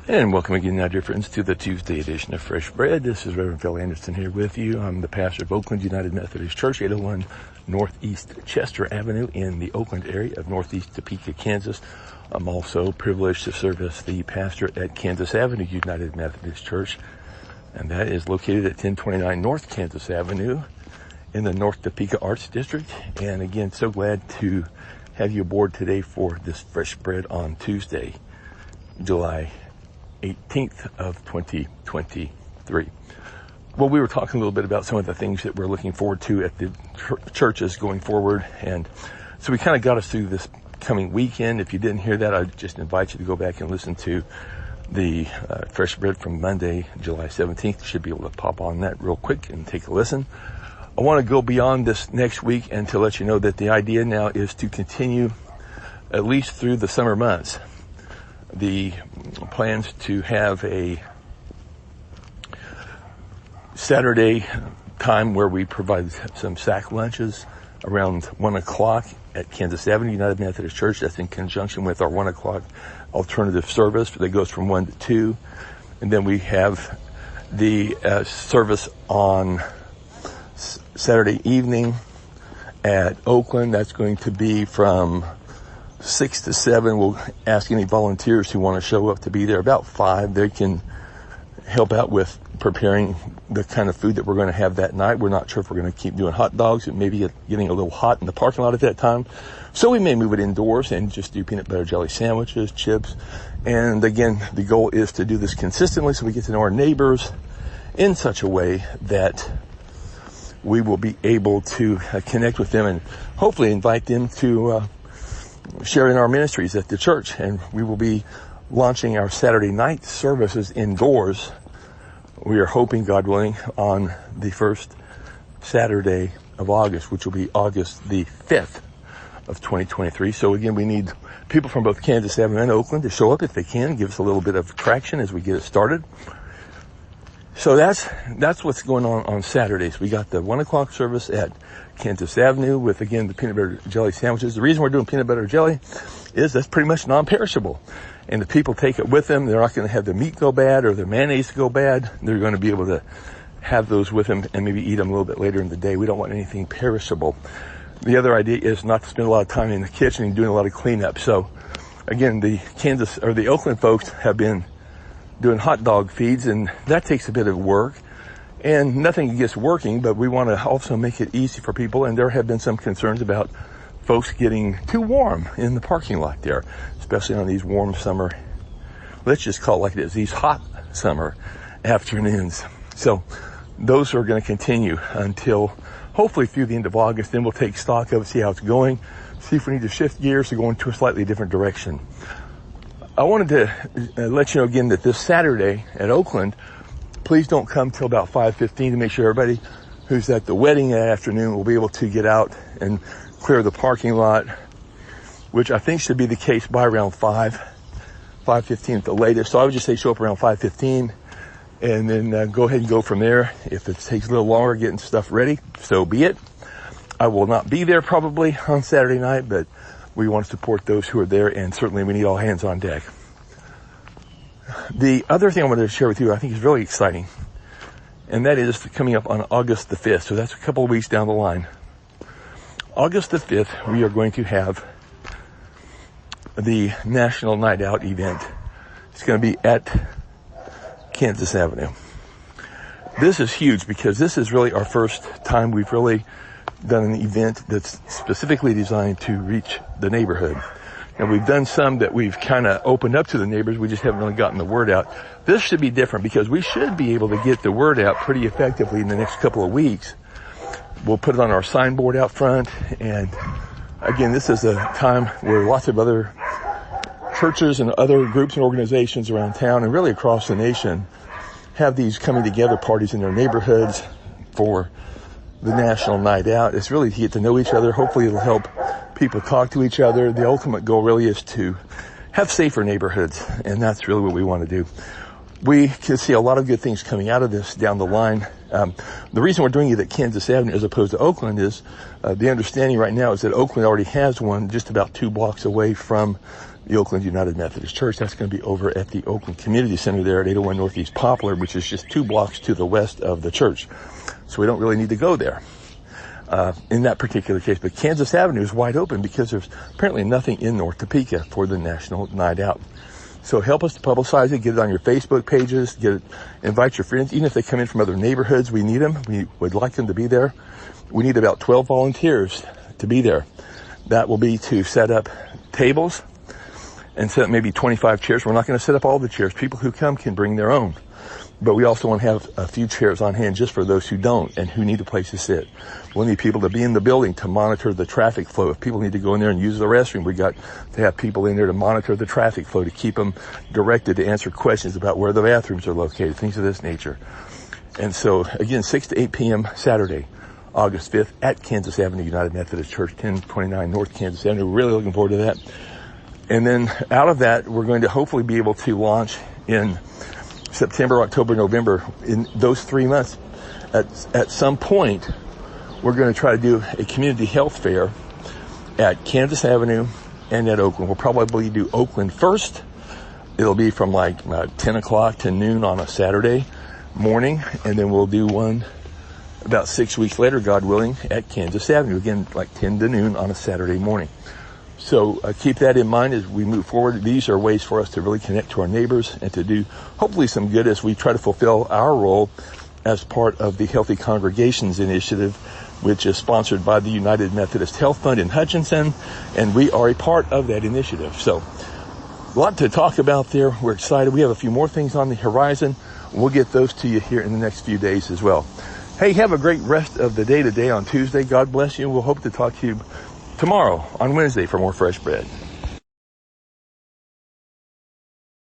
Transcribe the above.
And welcome again, now, dear friends, to the Tuesday edition of Fresh Bread. This is Reverend Phil Anderson here with you. I'm the pastor of Oakland United Methodist Church, 801 Northeast Chester Avenue in the Oakland area of Northeast Topeka, Kansas. I'm also privileged to serve as the pastor at Kansas Avenue United Methodist Church, and that is located at 1029 North Kansas Avenue in the North Topeka Arts District. And again, so glad to have you aboard today for this Fresh Bread on Tuesday, July 18th of 2023. Well, we were talking a little bit about some of the things that we're looking forward to at the churches going forward. And so we kind of got us through this coming weekend. If you didn't hear that, I just invite you to go back and listen to the Fresh Bread from Monday, July 17th. You should be able to pop on that real quick and take a listen. I want to go beyond this next week and to let you know that the idea now is to continue at least through the summer months. The plans to have a Saturday time where we provide some sack lunches around 1 o'clock at Kansas Avenue United Methodist Church. That's in conjunction with our 1 o'clock alternative service that goes from 1 to 2. And then we have the service on Saturday evening at Oakland. That's going to be from 6 to 7. We'll ask any volunteers who want to show up to be there. About 5, they can help out with preparing the kind of food that we're going to have that night. We're not sure if we're going to keep doing hot dogs. It may be getting a little hot in the parking lot at that time. So we may move it indoors and just do peanut butter jelly sandwiches, chips. And again, the goal is to do this consistently so we get to know our neighbors in such a way that we will be able to connect with them and hopefully invite them to share in our ministries at the church. And we will be launching our Saturday night services indoors. We are hoping, God willing, on the first Saturday of August, which will be August the 5th of 2023. So again, we need people from both Kansas Avenue and Oakland to show up if they can, give us a little bit of traction as we get it started. So that's what's going on Saturdays. We got the 1 o'clock service at Kansas Avenue with, again, the peanut butter jelly sandwiches. The reason we're doing peanut butter jelly is that's pretty much non-perishable. And the people take it with them. They're not going to have the meat go bad or the mayonnaise go bad. They're going to be able to have those with them and maybe eat them a little bit later in the day. We don't want anything perishable. The other idea is not to spend a lot of time in the kitchen and doing a lot of cleanup. So again, the Oakland folks have been doing hot dog feeds, and that takes a bit of work. And nothing against working, but we want to also make it easy for people. And there have been some concerns about folks getting too warm in the parking lot there, especially on these warm summer, let's just call it like it is, these hot summer afternoons. So those are going to continue until hopefully through the end of August. Then we'll take stock of it, see how it's going, see if we need to shift gears to go into a slightly different direction. I wanted to let you know again that this Saturday at Oakland, please don't come till about 5:15 to make sure everybody who's at the wedding that afternoon will be able to get out and clear the parking lot, which I think should be the case by around 5:15 at the latest. So I would just say show up around 5:15 and then go ahead and go from there. If it takes a little longer getting stuff ready, so be it. I will not be there probably on Saturday night, but we want to support those who are there, and certainly we need all hands on deck. The other thing I wanted to share with you, I think is really exciting, and that is coming up on August the 5th. So that's a couple of weeks down the line. August the 5th, we are going to have the National Night Out event. It's going to be at Kansas Avenue. This is huge because this is really our first time we've really done an event that's specifically designed to reach the neighborhood. And we've done some that we've kind of opened up to the neighbors. We just haven't really gotten the word out. This should be different because we should be able to get the word out pretty effectively in the next couple of weeks. We'll put it on our signboard out front. And again, this is a time where lots of other churches and other groups and organizations around town and really across the nation have these coming together parties in their neighborhoods for the National Night Out. It's really to get to know each other. Hopefully it'll help people talk to each other. The ultimate goal really is to have safer neighborhoods, and that's really what we want to do. We can see a lot of good things coming out of this down the line. The reason we're doing it at Kansas Avenue as opposed to Oakland is the understanding right now is that Oakland already has one just about 2 blocks away from the Oakland United Methodist Church. That's going to be over at the Oakland Community Center there at 801 Northeast Poplar, which is just 2 blocks to the west of the church. So we don't really need to go there in that particular case. But Kansas Avenue is wide open because there's apparently nothing in North Topeka for the National Night Out. So help us to publicize it, get it on your Facebook pages, invite your friends, even if they come in from other neighborhoods. We need them. We would like them to be there. We need about 12 volunteers to be there. That will be to set up tables and set up maybe 25 chairs. We're not going to set up all the chairs. People who come can bring their own. But we also want to have a few chairs on hand just for those who don't and who need a place to sit. We'll need people to be in the building to monitor the traffic flow. If people need to go in there and use the restroom, we got to have people in there to monitor the traffic flow, to keep them directed, to answer questions about where the bathrooms are located, things of this nature. And so, again, 6 to 8 p.m. Saturday, August 5th at Kansas Avenue United Methodist Church, 1029 North Kansas Avenue. We're really looking forward to that. And then out of that, we're going to hopefully be able to launch in September, October, November. In those 3 months, at some point, we're going to try to do a community health fair at Kansas Avenue and at Oakland. We'll probably do Oakland first. It'll be from like 10 o'clock to noon on a Saturday morning, and then we'll do one about 6 weeks later, God willing, at Kansas Avenue, again, like 10 to noon on a Saturday morning. So keep that in mind as we move forward. These are ways for us to really connect to our neighbors and to do hopefully some good as we try to fulfill our role as part of the Healthy Congregations Initiative, which is sponsored by the United Methodist Health Fund in Hutchinson, and we are a part of that initiative. So a lot to talk about there. We're excited. We have a few more things on the horizon. We'll get those to you here in the next few days as well. Hey, have a great rest of the day today on Tuesday. God bless you. We'll hope to talk to you tomorrow on Wednesday for more Fresh Bread.